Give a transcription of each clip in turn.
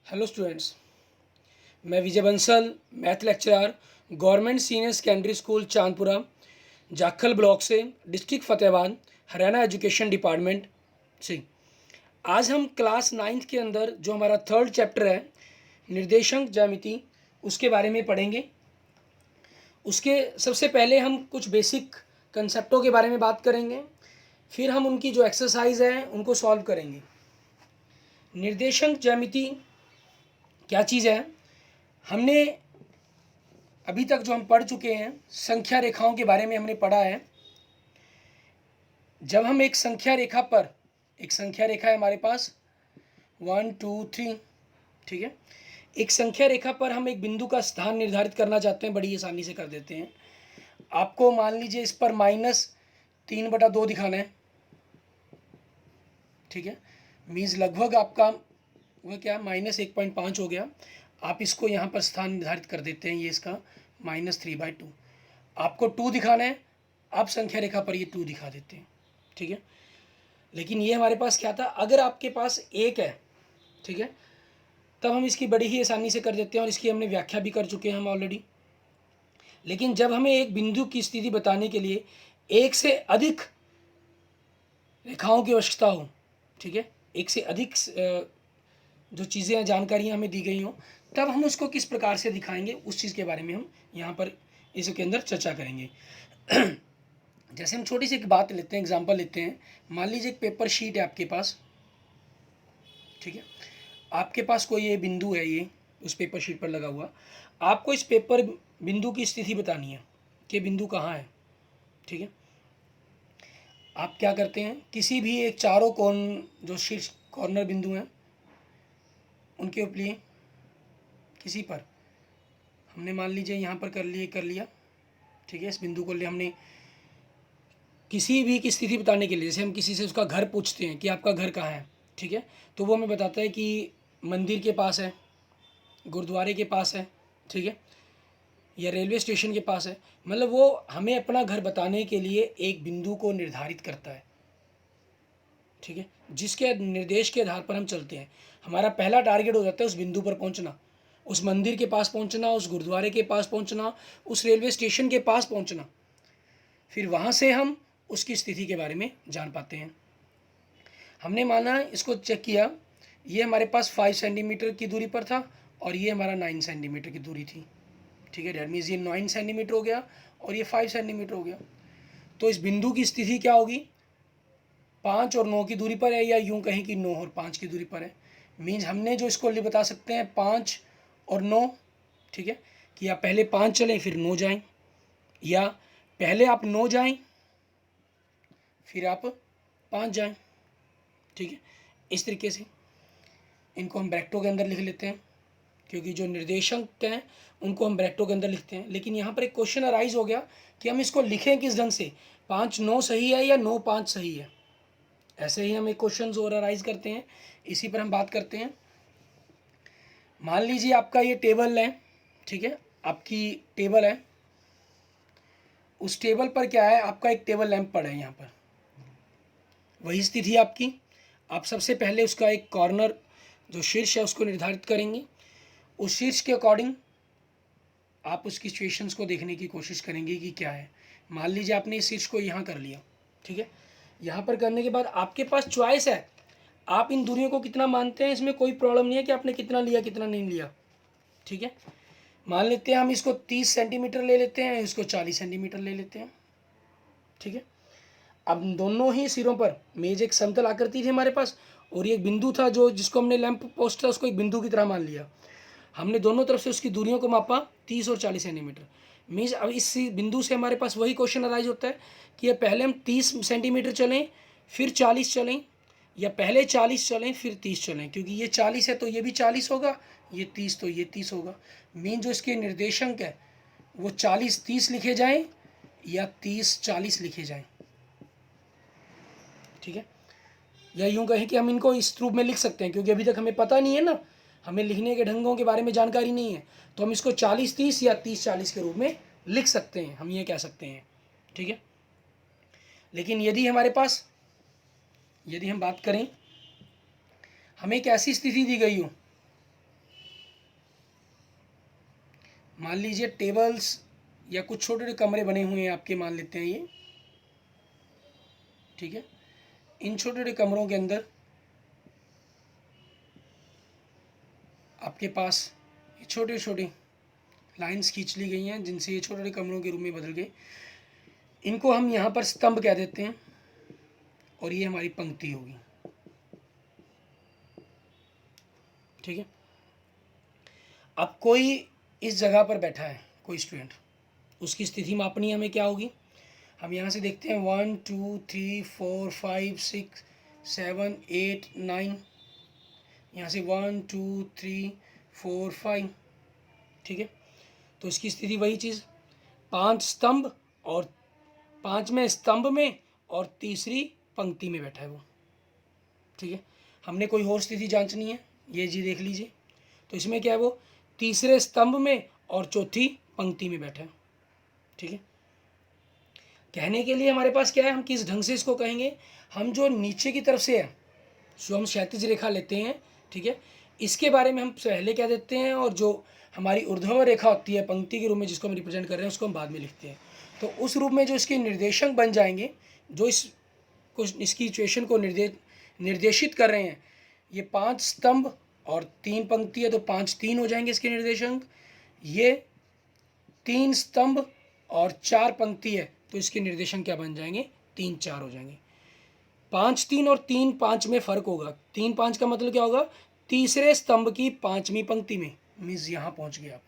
Hello students, मैं Vijay Bansal, math lecturer, government senior secondary school Chandpura, Jakhal block से, district Fatehabad, Haryana education department से। आज हम क्लास 9th के अंदर जो हमारा थर्ड चैप्टर है निर्देशांक ज्यामिति, उसके बारे में पढ़ेंगे। उसके सबसे पहले हम कुछ बेसिक कंसेप्टों के बारे में बात करेंगे, फिर हम उनकी जो एक्सरसाइज है उनको सॉल्व करेंगे। निर्देशांक ज्यामिति क्या चीज़ है? हमने अभी तक जो हम पढ़ चुके हैं संख्या रेखाओं के बारे में हमने पढ़ा है। जब हम एक संख्या रेखा पर, एक संख्या रेखा है हमारे पास 1 2 3, ठीक है। एक संख्या रेखा पर हम एक बिंदु का स्थान निर्धारित करना चाहते हैं, बड़ी आसानी से कर देते हैं। आपको मान लीजिए इस पर -3/2 दिखाना है, ठीक है। मीन्स लगभग आपका वह क्या -1.5 हो गया। आप इसको यहाँ पर स्थान निर्धारित कर देते हैं, ये इसका -3/2। आपको 2 दिखाना है, आप संख्या रेखा पर ये 2 दिखा देते हैं, ठीक है। लेकिन ये हमारे पास क्या था, अगर आपके पास 1 है, ठीक है, तब हम इसकी बड़ी ही आसानी से कर देते हैं और इसकी हमने व्याख्या भी कर चुके हैं हम ऑलरेडी। लेकिन जब हमें एक बिंदु की स्थिति बताने के लिए एक से अधिक रेखाओं की आवश्यकता हो, ठीक है, एक से अधिक जो चीज़ें जानकारियाँ हमें दी गई हों, तब हम उसको किस प्रकार से दिखाएंगे, उस चीज़ के बारे में हम यहाँ पर इसके अंदर चर्चा करेंगे। जैसे हम छोटी सी एक बात लेते हैं, एग्जांपल लेते हैं। मान लीजिए एक पेपर शीट है आपके पास, ठीक है। आपके पास कोई ये बिंदु है, ये उस पेपर शीट पर लगा हुआ। आपको इस पेपर बिंदु की स्थिति बतानी है कि बिंदु कहाँ है, ठीक है। आप क्या करते हैं, किसी भी एक चारों कोण जो शीर्ष कॉर्नर बिंदु हैं उनके ऊपर किसी पर हमने मान लीजिए यहाँ पर कर लिया, ठीक है। इस बिंदु को ले हमने किसी भी की स्थिति बताने के लिए, जैसे हम किसी से उसका घर पूछते हैं कि आपका घर कहाँ है, ठीक है, तो वो हमें बताता है कि मंदिर के पास है, गुरुद्वारे के पास है, ठीक है, या रेलवे स्टेशन के पास है। मतलब वो हमें अपना घर बताने के लिए एक बिंदु को निर्धारित करता है, ठीक है, जिसके निर्देश के आधार पर हम चलते हैं। हमारा पहला टारगेट हो जाता है उस बिंदु पर पहुंचना, उस मंदिर के पास पहुंचना, उस गुरुद्वारे के पास पहुंचना, उस रेलवे स्टेशन के पास पहुंचना। फिर वहाँ से हम उसकी स्थिति के बारे में जान पाते हैं। हमने माना, इसको चेक किया, ये हमारे पास 5 सेंटीमीटर की दूरी पर था और ये हमारा 9 सेंटीमीटर की दूरी थी, ठीक है। डेट मीन्स ये 9 सेंटीमीटर हो गया और ये 5 सेंटीमीटर हो गया। तो इस बिंदु की स्थिति क्या होगी, 5 और 9 की दूरी पर है, या यूं कहें कि 9 और 5 की दूरी पर है। मीन्स हमने जो इसको बता सकते हैं 5 और 9, ठीक है, कि या पहले 5 चलें फिर 9 जाएं, या पहले आप 9 जाएं फिर आप 5 जाएं, ठीक है। इस तरीके से इनको हम ब्रैकेटों के अंदर लिख लेते हैं, क्योंकि जो निर्देशांक हैं उनको हम ब्रैकेटों के अंदर लिखते हैं। लेकिन यहाँ पर एक क्वेश्चन अराइज हो गया कि हम इसको लिखें किस ढंग से, 5 9 सही है या 9 5 सही है। ऐसे ही हम एक क्वेश्चन और अराइज करते हैं, इसी पर हम बात करते हैं। मान लीजिए आपका ये टेबल है, ठीक है, आपकी टेबल है। उस टेबल पर क्या है, आपका एक टेबल लैंप पड़ा है यहाँ पर, वही स्थिति है आपकी। आप सबसे पहले उसका एक कॉर्नर जो शीर्ष है उसको निर्धारित करेंगे। उस शीर्ष के अकॉर्डिंग आप उसकी सिचुएशंस को देखने की कोशिश करेंगे कि क्या है। मान लीजिए आपने इस शीर्ष को यहाँ कर लिया, ठीक है। यहाँ पर करने के बाद आपके पास चॉइस है, आप इन दूरियों को कितना मानते हैं, इसमें कोई प्रॉब्लम नहीं है कि आपने कितना लिया कितना नहीं लिया, ठीक है। मान लेते हैं हम इसको 30 सेंटीमीटर ले लेते हैं, इसको 40 सेंटीमीटर ले लेते हैं, ठीक है। अब दोनों ही सिरों पर मेज एक समतल आकृति थी हमारे पास, और ये एक बिंदु था जो जिसको हमने लैंप पोस्ट था उसको एक बिंदु की तरह मान लिया। हमने दोनों तरफ से उसकी दूरियों को मापा 30 और 40 सेंटीमीटर। मीन्स अब इस बिंदु से हमारे पास वही क्वेश्चन अराइज होता है कि पहले हम 30 सेंटीमीटर चलें फिर 40 चलें, या पहले 40 चलें फिर 30 चलें। क्योंकि ये 40 है तो ये भी 40 होगा, ये 30 तो ये 30 होगा। मीन जो इसके निर्देशांक है वो 40 30 लिखे जाएं या 30 40 लिखे जाएं, ठीक है। या यूं कहें कि हम इनको इस रूप में लिख सकते हैं, क्योंकि अभी तक हमें पता नहीं है ना, हमें लिखने के ढंगों के बारे में जानकारी नहीं है, तो हम इसको 40 30 या 30 40 के रूप में लिख सकते हैं, हम ये कह सकते हैं, ठीक है। लेकिन यदि हमारे पास, यदि हम बात करें, हमें एक ऐसी स्थिति दी गई हो मान लीजिए टेबल्स या कुछ छोटे छोटे कमरे बने हुए हैं आपके, मान लेते हैं ये, ठीक है। इन छोटे छोटे कमरों के अंदर आपके पास ये छोटे छोटे लाइंस खींच ली गई हैं जिनसे ये छोटे छोटे कमरों के रूप में बदल गए। इनको हम यहाँ पर स्तंभ कह देते हैं और ये हमारी पंक्ति होगी, ठीक है। अब कोई इस जगह पर बैठा है, कोई स्टूडेंट, उसकी स्थिति मापनी हमें क्या होगी। हम यहाँ से देखते हैं 1 2 3 4 5 6 7 8 9, यहाँ से 1 2 3 4 5, ठीक है। तो इसकी स्थिति वही चीज़, 5 स्तंभ और 5वें स्तंभ में और तीसरी पंक्ति में बैठा है वो, ठीक है। हमने कोई और स्थिति जांचनी है, ये जी देख लीजिए। तो इसमें क्या है, वो तीसरे स्तंभ में और चौथी पंक्ति में बैठा है, ठीक है। कहने के लिए हमारे पास क्या है, हम किस ढंग से इसको कहेंगे, हम जो नीचे की तरफ से है, जो हम क्षैतिज रेखा लेते हैं, ठीक है, इसके बारे में हम पहले क्या देते हैं, और जो हमारी ऊर्ध्वाधर रेखा होती है पंक्ति के रूप में जिसको हम रिप्रेजेंट कर रहे हैं उसको हम बाद में लिखते हैं। तो उस रूप में जो इसके निर्देशक बन जाएंगे, जो इसकी इक्वेशन को निर्देशित कर रहे हैं, ये 5 स्तंभ और 3 पंक्ति है तो 5 3 हो जाएंगे इसके निर्देशांक। ये 3 स्तंभ और 4 पंक्ति है तो इसके निर्देशांक क्या बन जाएंगे, 3 4 हो जाएंगे। 5 3 और 3 5 में फ़र्क होगा। 3 5 का मतलब क्या होगा, तीसरे स्तंभ की 5वीं पंक्ति में, मीन्स यहाँ पहुँच गए आप,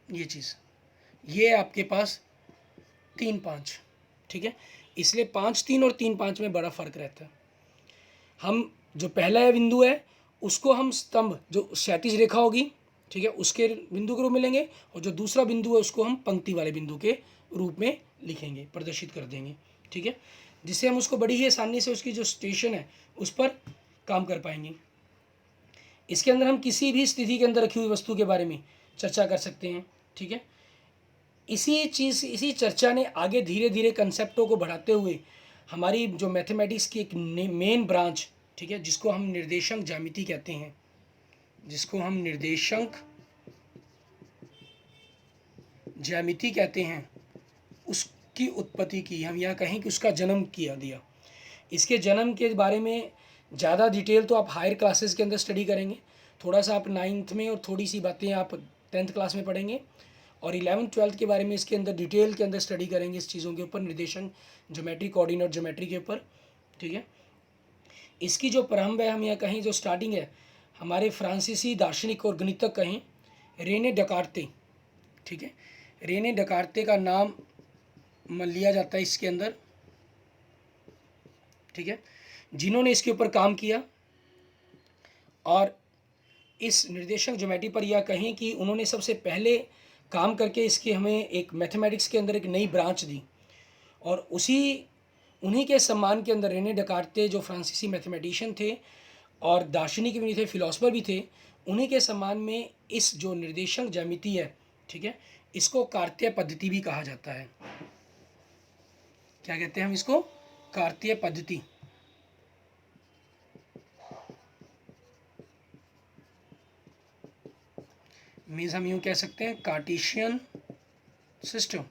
ये चीज़, ये आपके पास 3 5, ठीक है। इसलिए 5 3 और 3 5 में बड़ा फ़र्क रहता है। हम जो पहला बिंदु है उसको हम स्तंभ, जो क्षैतिज रेखा होगी, ठीक है, उसके बिंदु के रूप में लेंगे, और जो दूसरा बिंदु है उसको हम पंक्ति वाले बिंदु के रूप में लिखेंगे, प्रदर्शित कर देंगे, ठीक है, जिससे हम उसको बड़ी ही आसानी से उसकी जो स्टेशन है उस पर काम कर पाएंगे। इसके अंदर हम किसी भी स्थिति के अंदर रखी हुई वस्तु के बारे में चर्चा कर सकते हैं, ठीक है। इसी चर्चा ने आगे धीरे धीरे कंसेप्टों को बढ़ाते हुए हमारी जो मैथमेटिक्स की एक मेन ब्रांच, ठीक है, जिसको हम निर्देशांक ज्यामिति कहते हैं, जिसको हम निर्देशांक ज्यामिति कहते हैं, उसकी उत्पत्ति की, हम यहाँ कहें कि उसका जन्म किया दिया। इसके जन्म के बारे में ज़्यादा डिटेल तो आप हायर क्लासेस के अंदर स्टडी करेंगे, थोड़ा सा आप 9th में, और थोड़ी सी बातें आप 10th क्लास में पढ़ेंगे, और 11th 12th के बारे में इसके अंदर डिटेल के अंदर स्टडी करेंगे इस चीज़ों के ऊपर, निर्देशन ज्योमेट्री, कोऑर्डिनेट ज्योमेट्री के ऊपर, ठीक है। इसकी जो प्रारंभ है, हम यहाँ कहीं जो स्टार्टिंग है, हमारे फ्रांसीसी दार्शनिक और गणितज्ञ कहें रेने डेकार्ते, ठीक है, रेने डेकार्ते का नाम लिया जाता है इसके अंदर, ठीक है, जिन्होंने इसके ऊपर काम किया। और इस निर्देशांक ज्योमेट्री पर यह कहें कि उन्होंने सबसे पहले काम करके इसके हमें एक मैथमेटिक्स के अंदर एक नई ब्रांच दी, और उन्हीं के सम्मान के अंदर रेने डेकार्ते, जो फ्रांसीसी मैथमेटिशियन थे और दार्शनिक भी थे, फिलोसफर भी थे, उन्हीं के सम्मान में इस जो निर्देशांक ज्यामिति है, ठीक है, इसको कार्तीय पद्धति भी कहा जाता है। क्या कहते हैं हम इसको, कार्तीय पद्धति। मीन्स हम यूँ कह सकते हैं कार्टेशियन सिस्टम।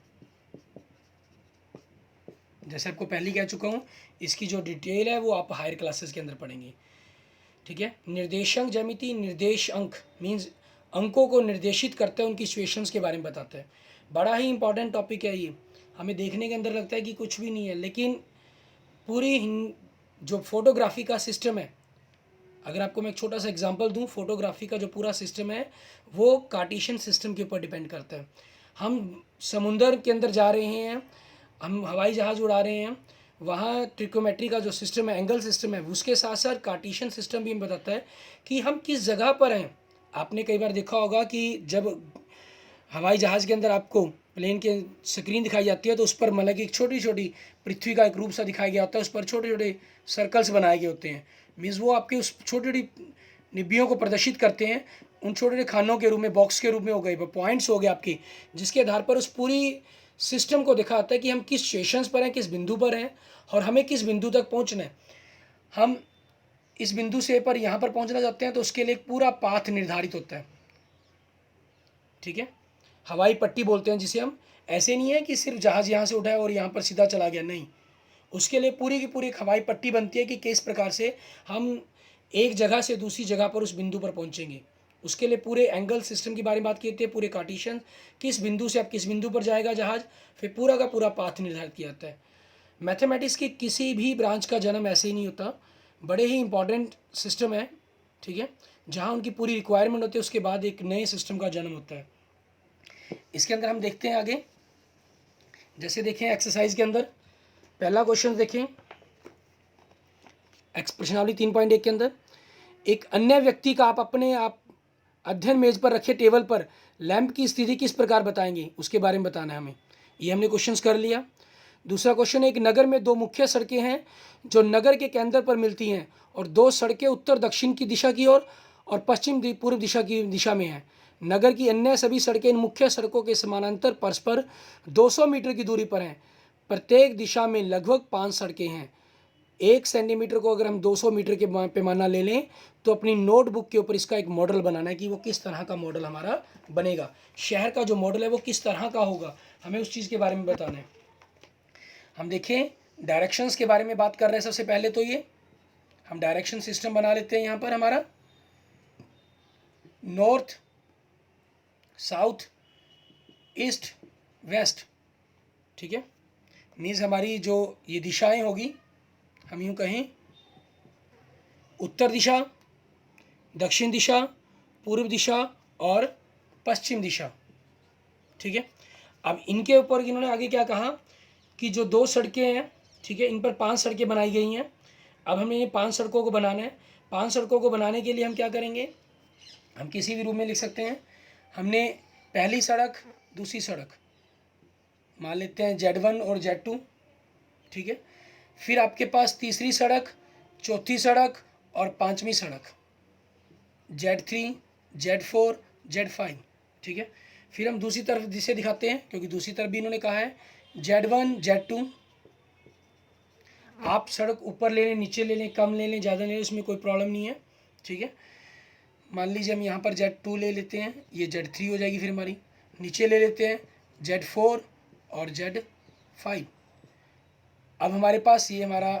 जैसे आपको पहले कह चुका हूँ, इसकी जो डिटेल है वो आप हायर क्लासेस के अंदर पढ़ेंगे, ठीक है। निर्देशांक ज्यामिति, निर्देश अंक मीन्स अंकों को निर्देशित करते हैं, उनकी सिचुएशंस के बारे में बताता है। बड़ा ही इंपॉर्टेंट टॉपिक है ये, हमें देखने के अंदर लगता है कि कुछ भी नहीं है, लेकिन पूरी जो फोटोग्राफी का सिस्टम है, अगर आपको मैं एक छोटा सा एग्जांपल दूं, फोटोग्राफी का जो पूरा सिस्टम है वो कार्टेशियन सिस्टम के ऊपर डिपेंड करता है। हम समुंदर के अंदर जा रहे हैं, हम हवाई जहाज़ उड़ा रहे हैं, वहाँ ट्रिकोमेट्री का जो सिस्टम है, एंगल सिस्टम है, उसके साथ साथ कार्टेशियन सिस्टम भी हमें बताता है कि हम किस जगह पर हैं। आपने कई बार देखा होगा कि जब हवाई जहाज़ के अंदर आपको प्लेन की स्क्रीन दिखाई जाती है तो उस पर मतलब कि एक छोटी छोटी पृथ्वी का एक रूप सा दिखाया गया होता है, उस पर छोटे छोटे सर्कल्स बनाए गए होते हैं। मीन्स वो आपके उस छोटी छोटी निबियों को प्रदर्शित करते हैं, उन छोटे छोटे खानों के रूप में, बॉक्स के रूप में हो गए, पॉइंट्स हो गए आपकी, जिसके आधार पर उस पूरी सिस्टम को दिखाता है कि हम किस स्टेशंस पर हैं, किस बिंदु पर हैं, और हमें किस बिंदु तक पहुंचना है। हम इस बिंदु से पर यहाँ पर पहुंचना चाहते हैं तो उसके लिए एक पूरा पाथ निर्धारित होता है, ठीक है। हवाई पट्टी बोलते हैं जिसे हम। ऐसे नहीं है कि सिर्फ जहाज़ यहाँ से उठा है और यहाँ पर सीधा चला गया, नहीं, उसके लिए पूरी की पूरी एक हवाई पट्टी बनती है कि किस प्रकार से हम एक जगह से दूसरी जगह पर उस बिंदु पर पहुँचेंगे। उसके लिए पूरे एंगल सिस्टम के बारे में बात की जाती है, पूरे कार्टेशियन, किस बिंदु से अब किस बिंदु पर जाएगा जहाज़, फिर पूरा का पूरा पाथ निर्धारित किया जाता है। मैथमेटिक्स की किसी भी ब्रांच का जन्म ऐसे ही नहीं होता, बड़े ही इंपॉर्टेंट सिस्टम है, ठीक है, जहाँ उनकी पूरी रिक्वायरमेंट होती है, उसके बाद एक नए सिस्टम का जन्म होता है। इसके अंदर हम देखते हैं आगे, जैसे देखें एक्सरसाइज के अंदर पहला क्वेश्चन देखें, प्रश्नावली 3.1 के अंदर, एक अन्य व्यक्ति का आप अध्ययन मेज पर रखे टेबल पर लैंप की स्थिति किस प्रकार बताएंगे, उसके बारे में बताना है हमें। ये हमने क्वेश्चंस कर लिया। दूसरा क्वेश्चन, एक नगर में दो मुख्य सड़कें हैं जो नगर के केंद्र पर मिलती हैं और दो सड़कें उत्तर दक्षिण की दिशा की ओर और पश्चिम पूर्व दिशा में हैं। नगर की अन्य सभी सड़कें इन मुख्य सड़कों के समानांतर परस्पर 200 मीटर की दूरी पर हैं। प्रत्येक दिशा में लगभग 5 सड़कें हैं। 1 सेंटीमीटर को अगर हम 200 मीटर के पैमाना ले लें तो अपनी नोटबुक के ऊपर इसका एक मॉडल बनाना है कि वो किस तरह का मॉडल हमारा बनेगा। शहर का जो मॉडल है वो किस तरह का होगा, हमें उस चीज़ के बारे में बताना है। हम देखें डायरेक्शंस के बारे में बात कर रहे हैं। सबसे पहले तो ये हम डायरेक्शन सिस्टम बना लेते हैं। यहाँ पर हमारा नॉर्थ, साउथ, ईस्ट, वेस्ट, ठीक है, मीन्स हमारी जो ये दिशाएं होगी, हम यूँ कहें उत्तर दिशा, दक्षिण दिशा, पूर्व दिशा और पश्चिम दिशा, ठीक है। अब इनके ऊपर इन्होंने आगे क्या कहा कि जो 2 सड़कें हैं, ठीक है, इन पर 5 सड़कें बनाई गई हैं। अब हमें ये 5 सड़कों को बनाना है। 5 सड़कों को बनाने के लिए हम क्या करेंगे, हम किसी भी रूप में लिख सकते हैं। हमने पहली सड़क, दूसरी सड़क मान लेते हैं Z1 और Z2, ठीक है। फिर आपके पास तीसरी सड़क, चौथी सड़क और पांचवी सड़क Z3, Z4, Z5, ठीक है। फिर हम दूसरी तरफ जिसे दिखाते हैं, क्योंकि दूसरी तरफ भी इन्होंने कहा है Z1, Z2। आप सड़क ऊपर ले लें, नीचे ले लें, कम ले लें, ज़्यादा ले लें, इसमें कोई प्रॉब्लम नहीं है, ठीक है। मान लीजिए हम यहाँ पर Z2 ले लेते हैं, ये Z3 हो जाएगी। फिर हमारी नीचे ले लेते हैं Z4 और Z5। अब हमारे पास ये हमारा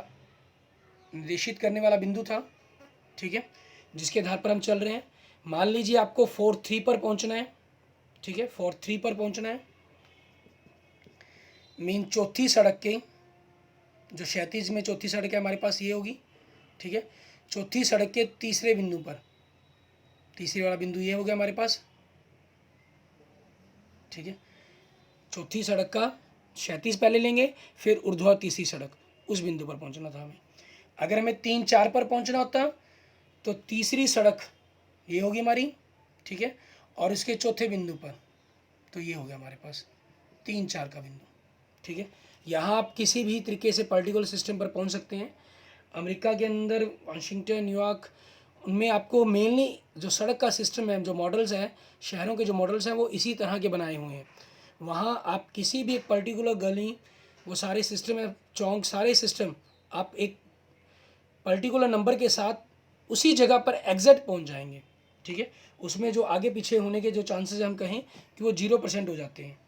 निर्देशित करने वाला बिंदु था, ठीक है, जिसके आधार पर हम चल रहे हैं। मान लीजिए आपको 4-3 पर पहुंचना है, ठीक है, 4-3 पर पहुंचना है। मीन चौथी सड़क के जो क्षैतिज में चौथी सड़क है हमारे पास ये होगी, ठीक है। चौथी सड़क के तीसरे बिंदु पर, तीसरी वाला बिंदु ये हो गया हमारे पास, ठीक है। चौथी सड़क का क्षैतिज पहले लेंगे, फिर ऊर्ध्वाधर तीसरी सड़क, उस बिंदु पर पहुंचना था हमें। अगर हमें 3-4 पर पहुंचना होता तो तीसरी सड़क ये होगी हमारी, ठीक है, और इसके चौथे बिंदु पर तो ये हो गया हमारे पास 3-4 का बिंदु, ठीक है। यहाँ आप किसी भी तरीके से पर्टिकुलर सिस्टम पर पहुँच सकते हैं। अमेरिका के अंदर वाशिंगटन, न्यूयॉर्क, उनमें आपको मेनली जो सड़क का सिस्टम है, जो मॉडल्स हैं, शहरों के जो मॉडल्स हैं, वो इसी तरह के बनाए हुए हैं। वहाँ आप किसी भी एक पर्टिकुलर गली, वो सारे सिस्टम है, चौक, सारे सिस्टम आप एक पर्टिकुलर नंबर के साथ उसी जगह पर एग्जैक्ट पहुँच जाएंगे, ठीक है। उसमें जो आगे पीछे होने के जो चांसेस हम कहें कि वो 0% हो जाते हैं।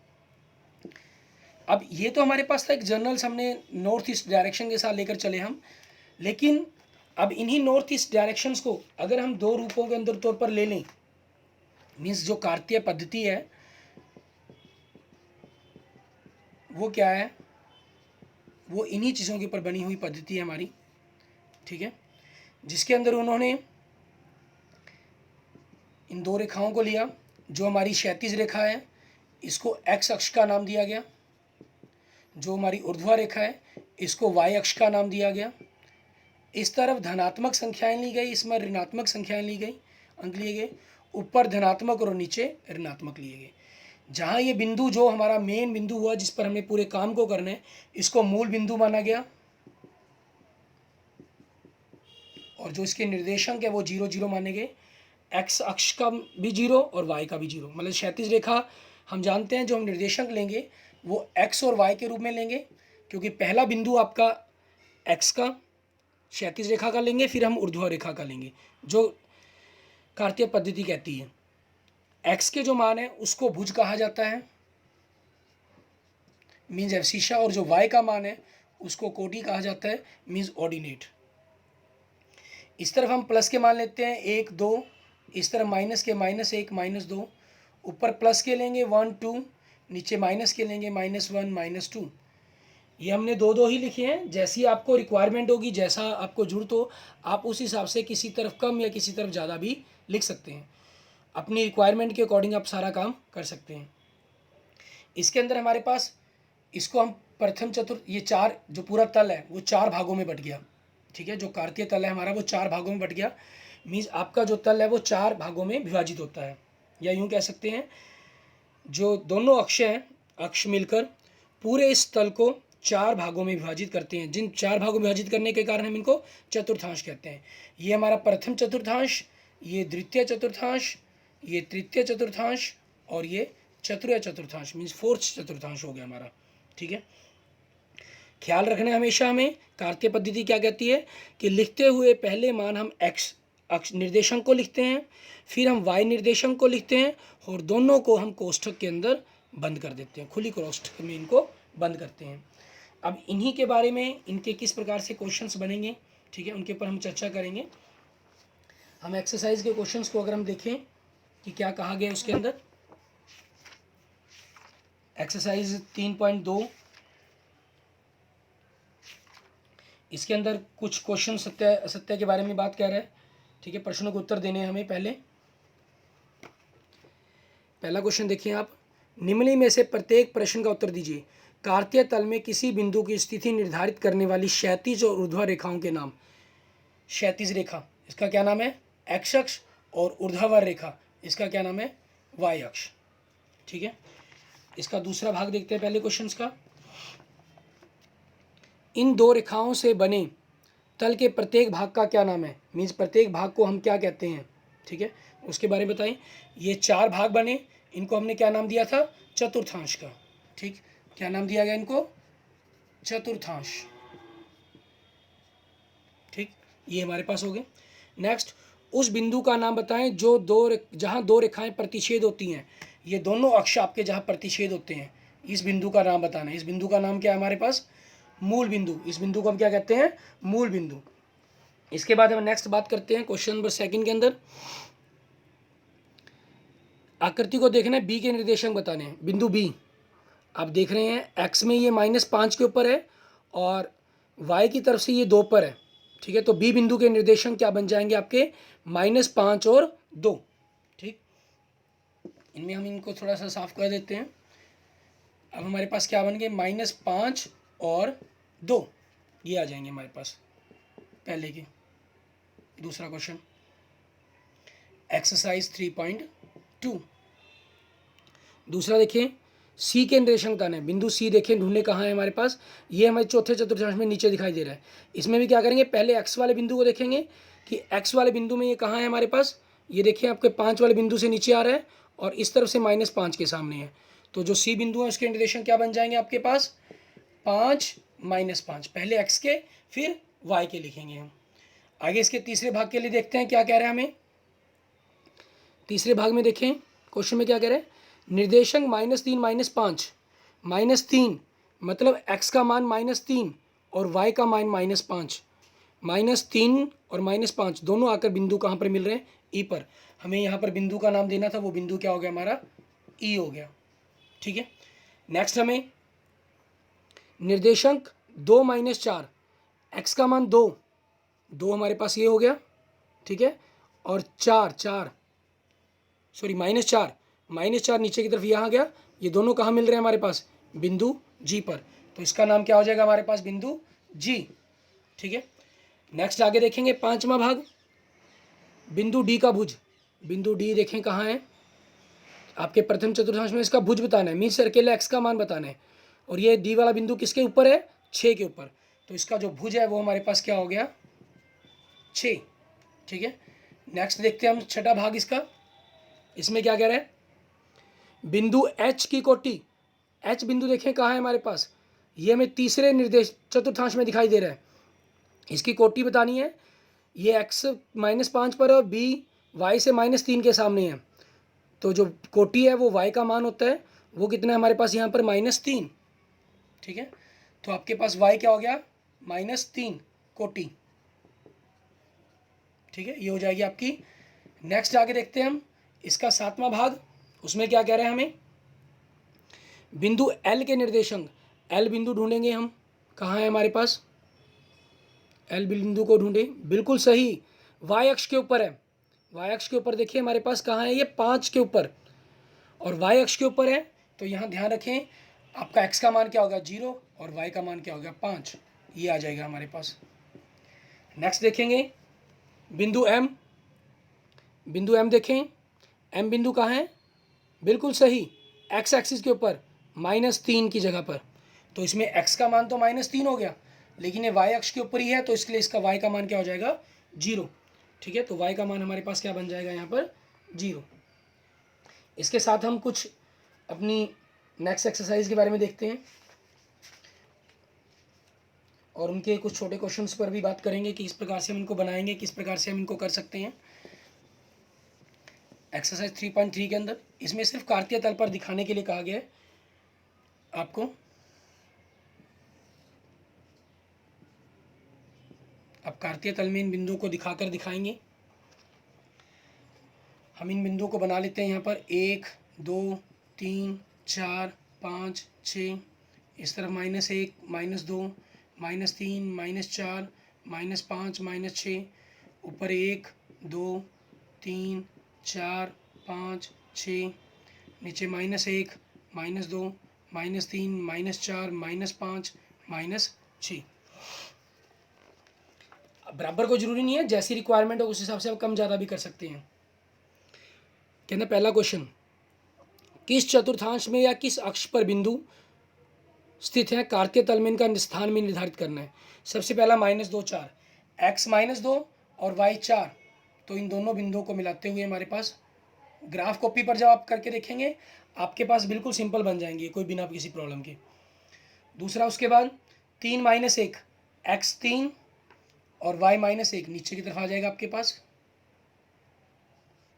अब ये तो हमारे पास था एक जनरल, हमने नॉर्थ ईस्ट डायरेक्शन के साथ लेकर चले हम। लेकिन अब इन्हीं नॉर्थ ईस्ट डायरेक्शंस को अगर हम 2 रूपों के अंदर तौर पर ले लें, मीन्स जो कार्तीय पद्धति है वो क्या है, वो इन्हीं चीज़ों के ऊपर बनी हुई पद्धति है हमारी, ठीक है, जिसके अंदर उन्होंने इन 2 रेखाओं को लिया। जो हमारी क्षैतिज रेखा है इसको x अक्ष का नाम दिया गया, जो हमारी ऊर्ध्वाधर रेखा है इसको y अक्ष का नाम दिया गया। इस तरफ धनात्मक संख्याएं ली गई, इसमें ऋणात्मक संख्याएं ली गई, अंक लिए गए, ऊपर धनात्मक और नीचे ऋणात्मक लिए गए। जहाँ ये बिंदु जो हमारा मेन बिंदु हुआ जिस पर हमने पूरे काम को करना है, इसको मूल बिंदु माना गया, और जो इसके निर्देशांक है वो 0-0 माने गए। x अक्ष का भी 0 और y का भी 0, मतलब क्षैतिज रेखा हम जानते हैं जो हम निर्देशांक लेंगे वो x और y के रूप में लेंगे, क्योंकि पहला बिंदु आपका x का क्षैतिज रेखा का लेंगे, फिर हम ऊर्ध्वाधर रेखा का लेंगे जो कार्तीय पद्धति कहती है। एक्स के जो मान है उसको भुज कहा जाता है, मीन्स एब्सिशा, और जो वाई का मान है उसको कोटि कहा जाता है, मीन्स ऑर्डिनेट। इस तरफ हम प्लस के मान लेते हैं 1 2, इस तरफ माइनस के -1 -2, ऊपर प्लस के लेंगे 1 2, नीचे माइनस के लेंगे -1 -2। ये हमने 2 ही लिखे हैं। जैसी आपको रिक्वायरमेंट होगी, जैसा आपको जरूरत हो, आप उस हिसाब से किसी तरफ कम या किसी तरफ ज़्यादा भी लिख सकते हैं। अपनी रिक्वायरमेंट के अकॉर्डिंग आप सारा काम कर सकते हैं। इसके अंदर हमारे पास, इसको हम प्रथम चतुर्थ, ये 4 जो पूरा तल है वो 4 भागों में बट गया, ठीक है। जो कार्तीय तल है हमारा वो 4 भागों में बट गया, मीन्स आपका जो तल है वो 4 भागों में विभाजित होता है, या यूँ कह सकते हैं जो दोनों अक्ष हैं, अक्ष मिलकर पूरे इस तल को 4 भागों में विभाजित करते हैं। जिन 4 भागों में विभाजित करने के कारण हम इनको चतुर्थांश कहते हैं। ये हमारा प्रथम चतुर्थांश, ये द्वितीय चतुर्थांश, ये तृतीय चतुर्थांश, और ये चतुर्थ चतुर्थांश, मीन्स फोर्थ चतुर्थांश हो गया हमारा, ठीक है। ख्याल रखना हमेशा हमें, कार्तीय पद्धति क्या कहती है कि लिखते हुए पहले मान हम एक्स अक्ष निर्देशांक को लिखते हैं, फिर हम वाई निर्देशांक को लिखते हैं, और दोनों को हम कोष्ठक के अंदर बंद कर देते हैं, खुली कोष्ठक में इनको बंद करते हैं। अब इन्हीं के बारे में, इनके किस प्रकार से क्वेश्चंस बनेंगे, ठीक है, उनके ऊपर हम चर्चा करेंगे। हम एक्सरसाइज के क्वेश्चंस को अगर हम देखें कि क्या कहा गया उसके अंदर, एक्सरसाइज 3.2, इसके अंदर कुछ क्वेश्चन सत्य असत्य के बारे में बात कर रहे हैं, ठीक है। प्रश्नों के उत्तर देने हैं हमें। पहला क्वेश्चन देखिए आप, निम्न में से प्रत्येक प्रश्न का उत्तर दीजिए। कार्तीय तल में किसी बिंदु की स्थिति निर्धारित करने वाली क्षैतिज और ऊर्ध्वाधर रेखाओं के नाम। क्षैतिज रेखा, इसका क्या नाम है एक्स अक्ष, और ऊर्ध्वाधर रेखा, इसका क्या नाम है वाई अक्ष, ठीक है। इसका दूसरा भाग देखते हैं पहले क्वेश्चन का। इन 2 रेखाओं से बने तल के प्रत्येक भाग का क्या नाम है, मीन्स प्रत्येक भाग को हम क्या कहते हैं, ठीक है, उसके बारे में बताएं। ये 4 भाग बने, इनको हमने क्या नाम दिया था, चतुर्थांश का, ठीक। क्या नाम दिया गया इनको, चतुर्थांश, ठीक। ये हमारे पास हो गए। नेक्स्ट, उस बिंदु का नाम बताएं जो जहां 2 रेखाएं प्रतिच्छेद होती हैं। ये दोनों अक्ष आपके जहां प्रतिच्छेद होते हैं, इस बिंदु का नाम बताना है। इस बिंदु का नाम क्या है हमारे पास, मूल बिंदु। इस बिंदु को हम क्या कहते हैं, मूल बिंदु। इसके बाद हम नेक्स्ट बात करते हैं क्वेश्चन नंबर 2 के अंदर। आकृति को देखना है, बी के निर्देशांक बताने हैं। बिंदु बी आप देख रहे हैं, एक्स में ये -5 के ऊपर है और वाई की तरफ से ये 2 पर है, ठीक है। तो बी बिंदु के निर्देशांक क्या बन जाएंगे आपके, -5 और 2, ठीक। इनमें हम इनको थोड़ा सा साफ कर देते हैं। अब हमारे पास क्या बन गए, -5 और 2, ये आ जाएंगे हमारे पास पहले के। दूसरा क्वेश्चन, एक्सरसाइज 3.2। दूसरा देखिए, सी के निर्देशांक बताना है। बिंदु सी देखें, ढूंढने कहाँ है हमारे पास, ये हमारे चौथे चतुर्थांश में नीचे दिखाई दे रहा है। इसमें भी क्या करेंगे, पहले एक्स वाले बिंदु को देखेंगे कि एक्स वाले बिंदु में ये कहाँ है हमारे पास। ये देखिए आपके 5 वाले बिंदु से नीचे आ रहा है और इस तरफ से -5 के सामने है। तो जो सी बिंदु है उसके निर्देशांक क्या बन जाएंगे आपके पास, 5 -5। पहले एक्स के फिर वाई के लिखेंगे हम। आगे इसके तीसरे भाग के लिए देखते हैं क्या कह रहे हैं हमें। तीसरे भाग में देखें क्वेश्चन में क्या कह रहे हैं, निर्देशांक -3 -5। -3 मतलब x का मान -3 और y का मान -5। -3 और -5 दोनों आकर बिंदु कहाँ पर मिल रहे हैं, ई पर। हमें यहाँ पर बिंदु का नाम देना था, वो बिंदु क्या हो गया हमारा, ई हो गया, ठीक है। नेक्स्ट हमें निर्देशांक 2 -4, x का मान 2 हमारे पास ये हो गया, ठीक है। और 4 सॉरी -4 नीचे की तरफ यहाँ गया। ये दोनों कहाँ मिल रहे हैं हमारे पास, बिंदु जी पर। तो इसका नाम क्या हो जाएगा हमारे पास, बिंदु जी, ठीक है। नेक्स्ट आगे देखेंगे 5वां भाग, बिंदु डी का भुज। बिंदु डी देखें कहाँ है आपके प्रथम चतुर्थांश में, इसका भुज बताना है, मीन सर्किल एक्स का मान बताना है। और ये डी वाला बिंदु किसके ऊपर है, 6 के ऊपर। तो इसका जो भुज है वो हमारे पास क्या हो गया, 6, ठीक है। नेक्स्ट देखते हैं हम 6वां भाग इसका। इसमें क्या कह रहे हैं, बिंदु एच की कोटि। एच बिंदु देखें कहाँ है हमारे पास, ये हमें तीसरे निर्देश चतुर्थांश में दिखाई दे रहा है। इसकी कोटि बतानी है। ये x -5 पर और b y से -3 के सामने है। तो जो कोटि है वो y का मान होता है, वो कितना है हमारे पास यहाँ पर -3, ठीक है। तो आपके पास y क्या हो गया, -3 कोटि, ठीक है, ये हो जाएगी आपकी। नेक्स्ट आगे देखते हैं हम इसका 7वां भाग, उसमें क्या कह रहे हैं हमें, बिंदु L के निर्देशांक, L बिंदु ढूंढेंगे हम, कहाँ है हमारे पास, L बिंदु को ढूंढे, बिल्कुल सही, y अक्ष के ऊपर है, y अक्ष के ऊपर देखिए हमारे पास कहाँ है, ये 5 के ऊपर, और y अक्ष के ऊपर है, तो यहाँ ध्यान रखें आपका x का मान क्या होगा 0 और y का मान क्या होगा 5, ये आ जाएगा हमारे पास। नेक्स्ट देखेंगे बिंदु M, बिंदु M देखें, M बिंदु कहाँ है, बिल्कुल सही, x एक्सिस के ऊपर -3 की जगह पर, तो इसमें x का मान तो -3 हो गया, लेकिन ये y अक्ष के ऊपर ही है, तो इसके लिए इसका y का मान क्या हो जाएगा 0, ठीक है। तो y का मान हमारे पास क्या बन जाएगा यहाँ पर 0। इसके साथ हम कुछ अपनी नेक्स्ट एक्सरसाइज के बारे में देखते हैं और उनके कुछ छोटे क्वेश्चंस पर भी बात करेंगे कि किस प्रकार से हम इनको बनाएंगे, किस प्रकार से हम इनको कर सकते हैं। एक्सरसाइज 3.3 के अंदर इसमें सिर्फ कार्तीय तल पर दिखाने के लिए कहा गया है आपको। अब कार्तीय तल में इन बिंदुओं को दिखाएंगे। हम इन बिंदुओं को बना लेते हैं यहाँ पर 1 2 3 4 5 6, इस तरफ -1 -2 -3 -4 -5 -6, ऊपर 1 2 3 4 5 6, नीचे -1 -2 -3 -4 -5 -6। बराबर को जरूरी नहीं है, जैसी रिक्वायरमेंट हो उस हिसाब से आप कम ज़्यादा भी कर सकते हैं। कहना पहला क्वेश्चन, किस चतुर्थांश में या किस अक्ष पर बिंदु स्थित है, कार्तीय तल में इनका स्थान में निर्धारित करना है। सबसे पहला -2 4, x -2 और y 4, तो इन दोनों बिंदुओं को मिलाते हुए हमारे पास ग्राफ कॉपी पर जब आप करके देखेंगे आपके पास बिल्कुल सिंपल बन जाएंगे, कोई बिना किसी प्रॉब्लम के। दूसरा उसके बाद 3 -1, x 3 और y -1 नीचे की तरफ आ जाएगा आपके पास,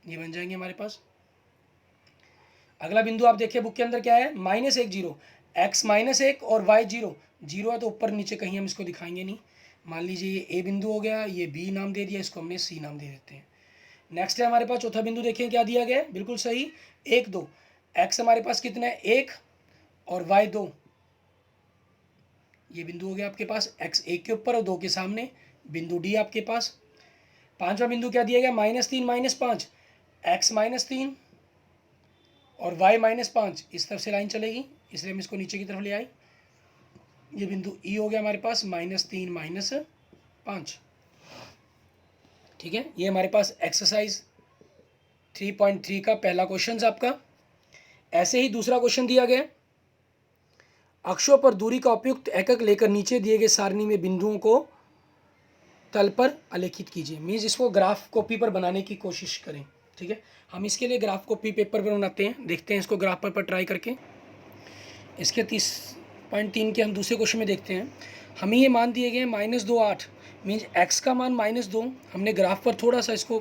ये बन जाएंगे हमारे पास। अगला बिंदु आप देखिए बुक के अंदर क्या है, -1 0, x -1 और y 0 0 है, तो ऊपर नीचे कहीं हम इसको दिखाएंगे नहीं। मान लीजिए ये a बिंदु हो गया, ये b नाम दे दिया, इसको हमने c नाम दे देते हैं। नेक्स्ट है हमारे पास चौथा बिंदु, देखिए क्या दिया गया है, बिल्कुल सही 1 2, x हमारे पास कितना है 1 और y 2, ये बिंदु हो गया आपके पास, x 1 के ऊपर और 2 के सामने, बिंदु D आपके पास। पांचवा बिंदु क्या दिया गया, -3 -5, x -3 और y -5, इस तरफ से लाइन चलेगी, इसलिए हम इसको नीचे की तरफ ले आए, ये बिंदु E हो गया हमारे पास -3 -5, ठीक है। ये हमारे पास एक्सरसाइज 3.3 का पहला क्वेश्चन आपका। ऐसे ही दूसरा क्वेश्चन दिया गया, अक्षों पर दूरी का उपयुक्त एकक लेकर नीचे दिए गए सारणी में बिंदुओं को तल पर आलेखित कीजिए। मीन्स इसको ग्राफ कॉपी पर बनाने की कोशिश करें, ठीक है। हम इसके लिए ग्राफ कॉपी पेपर पर बनाते हैं, देखते हैं इसको ग्राफ पर ट्राई करके। इसके 30.3 के हम दूसरे क्वेश्चन में देखते हैं, हमें ये मान दिए गए -2 8, मीन्स x का मान -2, हमने ग्राफ पर थोड़ा सा इसको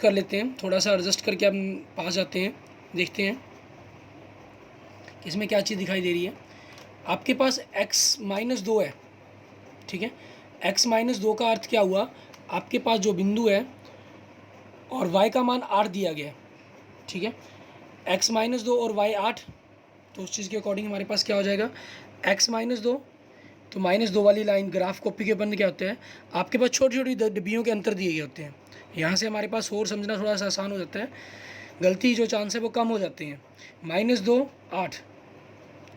कर लेते हैं, थोड़ा सा एडजस्ट करके हम पास जाते हैं, देखते हैं कि इसमें क्या चीज़ दिखाई दे रही है। आपके पास x -2 है, ठीक है। x -2 का अर्थ क्या हुआ, आपके पास जो बिंदु है और y का मान 8 दिया गया है, ठीक है। x -2 और y 8, तो उस चीज़ के अकॉर्डिंग हमारे पास क्या हो जाएगा, x -2, तो -2 वाली लाइन ग्राफ कॉपी के बंद क्या होते हैं, आपके पास छोटी छोटी डिब्बियों के अंतर दिए गए होते हैं। यहाँ से हमारे पास और समझना थोड़ा सा आसान हो जाता है, गलती जो चांस है वो कम हो जाते हैं। -2 8,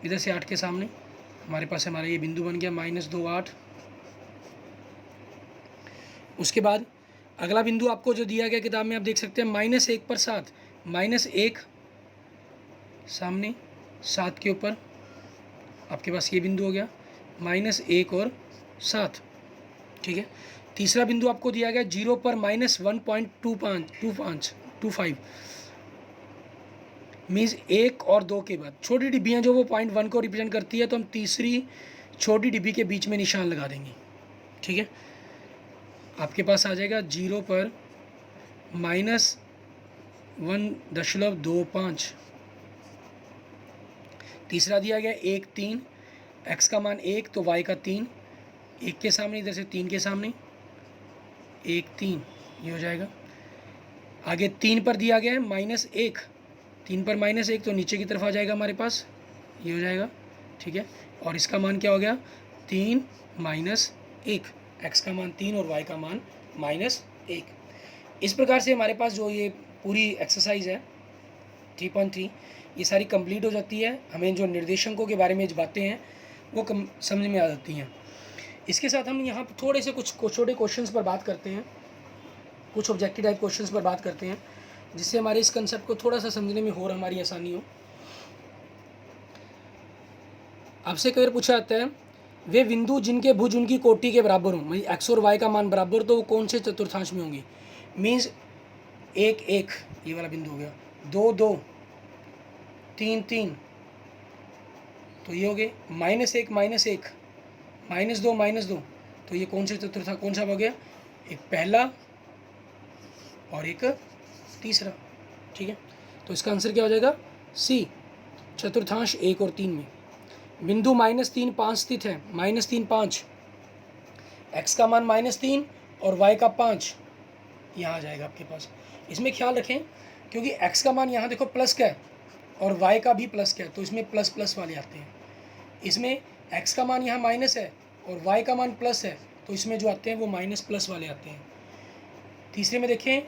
इधर से 8 के सामने हमारे पास हमारा ये बिंदु बन गया -2 8। उसके बाद अगला बिंदु आपको जो दिया गया किताब में आप देख सकते हैं, -1 पर 7, -1 सामने 7 के ऊपर आपके पास ये बिंदु हो गया, -1 और 7, ठीक है। तीसरा बिंदु आपको दिया गया 0 पर -1.25, मीन्स 1 और 2 के बाद छोटी डिब्बियाँ जो वो 0.1 को रिप्रेजेंट करती है, तो हम तीसरी छोटी डिब्बी के बीच में निशान लगा देंगे, ठीक है। आपके पास आ जाएगा 0 पर 1.25। तीसरा दिया गया 1 3, x का मान 1 तो y का 3, 1 के सामने इधर से 3 के सामने 1 3, ये हो जाएगा। आगे 3 पर दिया गया है -1, 3 पर -1 तो नीचे की तरफ आ जाएगा हमारे पास, ये हो जाएगा, ठीक है। और इसका मान क्या हो गया 3 -1, x का मान 3 और y का मान -1। इस प्रकार से हमारे पास जो ये पूरी एक्सरसाइज है 3.3 ये सारी कंप्लीट हो जाती है। हमें जो निर्देशांकों के बारे में जो बातें हैं वो समझ में आ जाती हैं। इसके साथ हम यहाँ थोड़े से कुछ छोटे क्वेश्चंस पर बात करते हैं, कुछ ऑब्जेक्टिव टाइप क्वेश्चंस पर बात करते हैं, जिससे हमारे इस कंसेप्ट को थोड़ा सा समझने में और हमारी आसानी हो। आपसे कई बार पूछा जाता है वे बिंदु जिनके भुज उनकी कोटि के बराबर हों, मतलब एक्स और वाई का मान बराबर, तो वो कौन से चतुर्थांश में होंगे। मीन्स 1 1 ये वाला बिंदु हो गया, 2 2, 3 3, तो ये हो गए -1 -1, -2 -2, तो ये कौन सा हो गया, एक पहला और एक तीसरा, ठीक है। तो इसका आंसर क्या हो जाएगा सी, चतुर्थांश 1 और 3 में। बिंदु -3 5 स्थित है, -3 5, x का मान -3 और y का 5 यहाँ आ जाएगा आपके पास। इसमें ख्याल रखें क्योंकि x का मान यहाँ देखो प्लस का है और y का भी प्लस का है, तो इसमें प्लस प्लस वाले आते हैं। इसमें x का मान यहाँ माइनस है और y का मान प्लस है, तो इसमें जो आते हैं वो माइनस प्लस वाले आते हैं। तीसरे में देखें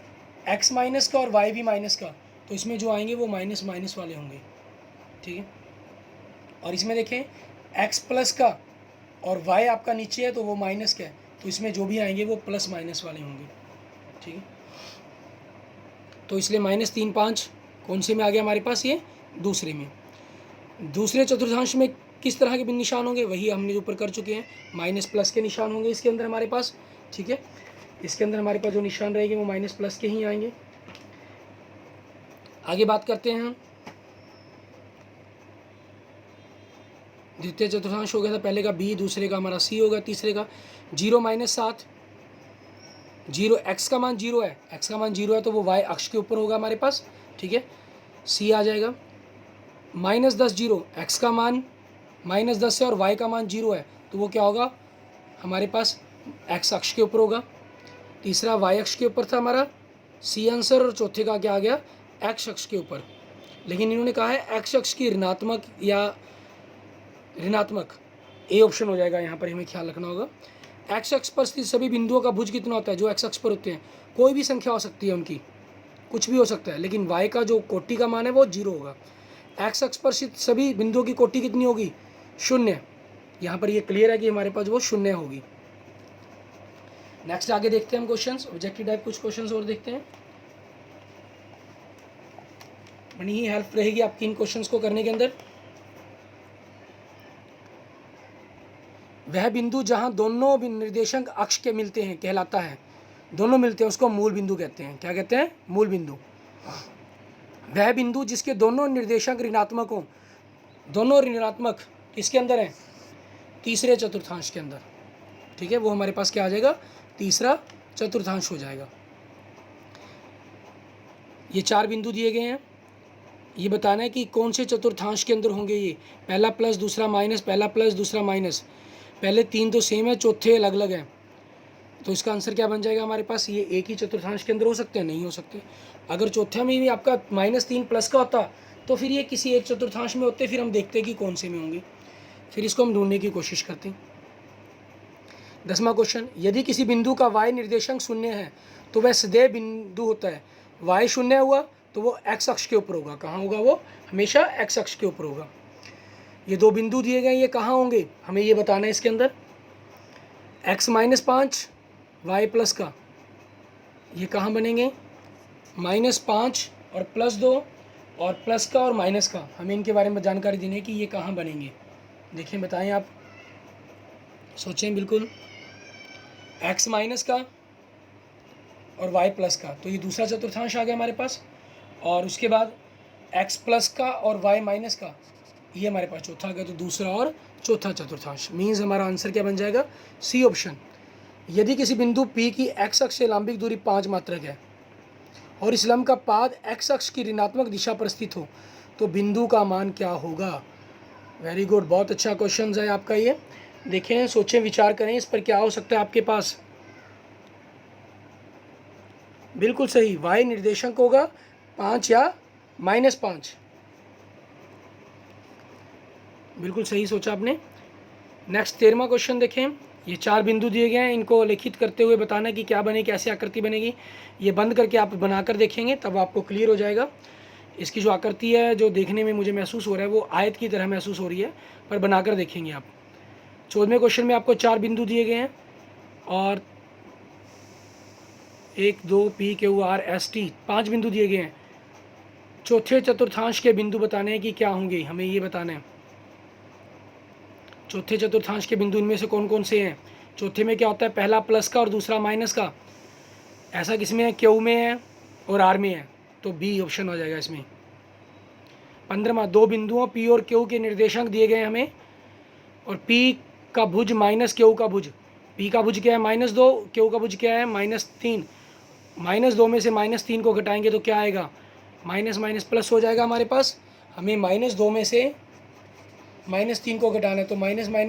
x माइनस का और y भी माइनस का, तो इसमें जो आएंगे वो माइनस माइनस वाले होंगे, ठीक है। और इसमें देखें x प्लस का और y आपका नीचे है तो वो माइनस का है, तो इसमें जो भी आएंगे वो प्लस माइनस वाले होंगे, ठीक है। तो इसलिए -3 5 कौन से में आ गया हमारे पास, ये दूसरे में। दूसरे चतुर्थांश में किस तरह के निशान होंगे, वही हमने ऊपर कर चुके हैं, माइनस प्लस के निशान होंगे इसके अंदर हमारे पास, ठीक है। इसके अंदर हमारे पास जो निशान रहेंगे वो माइनस प्लस के ही आएंगे। आगे बात करते हैं हम, द्वितीय चतुर्थांश हो गया था पहले का बी, दूसरे का हमारा सी होगा, तीसरे का 0 -7, 0 x का मान 0 है, x का मान 0 है तो वो y अक्ष के ऊपर होगा हमारे पास, ठीक है, सी आ जाएगा। -10 0, x का मान -10 है और y का मान 0 है, तो वो क्या होगा हमारे पास x अक्ष के ऊपर होगा। तीसरा y अक्ष के ऊपर था हमारा, सी आंसर। और चौथे का क्या आ गया x अक्ष के ऊपर, लेकिन इन्होंने कहा है x अक्ष की ऋणात्मक या ऋणात्मक, ए ऑप्शन हो जाएगा यहाँ पर, हमें ख्याल रखना होगा। x अक्ष पर स्थित सभी बिंदुओं का भुज कितना होता है, जो x अक्ष पर होते हैं, कोई भी संख्या हो सकती है उनकी, कुछ भी हो सकता है, लेकिन y का जो कोटि का मान है वो 0 होगा। x अक्ष पर स्थित सभी बिंदुओं की कोटि कितनी होगी, 0। यहाँ पर ये क्लियर है कि हमारे पास वो 0 होगी। नेक्स्ट आगे देखते हैं हम क्वेश्चंस, ऑब्जेक्टिव टाइप कुछ क्वेश्चंस और देखते हैं, बड़ी ही हेल्प रहेगी आपकी इन क्वेश्चंस को करने के अंदर। वह बिंदु जहां दोनों निर्देशांक अक्ष के मिलते हैं कहलाता है, दोनों मिलते हैं उसको मूल बिंदु कहते हैं। क्या कहते हैं, मूल बिंदु। वह बिंदु जिसके दोनों निर्देशांक ऋणात्मक हो, दोनों ऋणात्मक किसके अंदर है, तीसरे चतुर्थांश के अंदर, ठीक है, वो हमारे पास क्या आ जाएगा, तीसरा चतुर्थांश हो जाएगा। ये 4 बिंदु दिए गए हैं, ये बताना है कि कौन से चतुर्थांश के अंदर होंगे ये, पहला प्लस दूसरा माइनस, पहला प्लस दूसरा माइनस, पहले 3 तो सेम है, चौथे अलग अलग हैं, तो इसका आंसर क्या बन जाएगा हमारे पास, ये एक ही चतुर्थांश के अंदर हो सकते हैं, नहीं हो सकते। अगर चौथे में भी आपका -3 प्लस का होता तो फिर ये किसी एक चतुर्थांश में होते, फिर हम देखते कि कौन से में होंगे, फिर इसको हम ढूंढने की कोशिश करते हैं। 10वां क्वेश्चन, यदि किसी बिंदु का y निर्देशांक 0 है तो वह सदैव बिंदु होता है, y 0 हुआ तो वो x अक्ष के ऊपर होगा। कहाँ होगा वो, हमेशा x अक्ष के ऊपर होगा। ये 2 बिंदु दिए गए, ये कहाँ होंगे हमें ये बताना है इसके अंदर, x -5 y प्लस का, ये कहाँ बनेंगे, -5 और +2 और प्लस का और माइनस का, हमें इनके बारे में जानकारी देनी है कि ये कहाँ बनेंगे। देखिए बताएं आप, सोचें बिल्कुल, x माइनस का और y प्लस का, तो ये दूसरा चतुर्थांश आ गया हमारे पास, और उसके बाद x प्लस का और y माइनस का, ये हमारे पास चौथा आ गया, तो दूसरा और चौथा चतुर्थांश। मीन्स हमारा आंसर क्या बन जाएगा, सी ऑप्शन। यदि किसी बिंदु P की x अक्ष से लंबिक दूरी 5 मात्रक है और इस लंब का पाद एक्स अक्ष की ऋणात्मक दिशा पर स्थित हो तो बिंदु का मान क्या होगा। वेरी गुड, बहुत अच्छा क्वेश्चन है आपका ये। देखें, सोचें, विचार करें इस पर क्या हो सकता है आपके पास। बिल्कुल सही, y निर्देशांक होगा 5 या -5। बिल्कुल सही सोचा आपने। नेक्स्ट 13वां क्वेश्चन देखें। ये 4 बिंदु दिए गए हैं, इनको लिखित करते हुए बताना कि क्या बने, कैसे आकृति बनेगी। ये बंद करके आप बनाकर देखेंगे तब आपको क्लियर हो जाएगा। इसकी जो आकृति है, जो देखने में मुझे महसूस हो रहा है वो आयत की तरह महसूस हो रही है, पर बनाकर देखेंगे आप। 14वें क्वेश्चन में आपको 4 बिंदु दिए गए हैं और 1 2 P Q R S T 5 बिंदु दिए गए हैं। चौथे चतुर्थांश के बिंदु बताने हैं कि क्या होंगे, हमें ये बताना है। चौथे चतुर्थांश के बिंदु इनमें से कौन कौन से हैं। चौथे में क्या होता है, पहला प्लस का और दूसरा माइनस का। ऐसा किसमें है, क्यू में है और आर में है, तो बी ऑप्शन हो जाएगा इसमें। 15वां, 2 बिंदुओं पी और क्यू के निर्देशांक दिए गए हमें और पी का भुज माइनस क्यू का भुज। पी का भुज क्या है, -2, क्यू का भुज क्या है, -3। -2 में से -3 को घटाएंगे तो क्या आएगा, माइनस माइनस प्लस हो जाएगा हमारे पास। हमें -2 में से -3 को घटाना है तो माइनस माइनस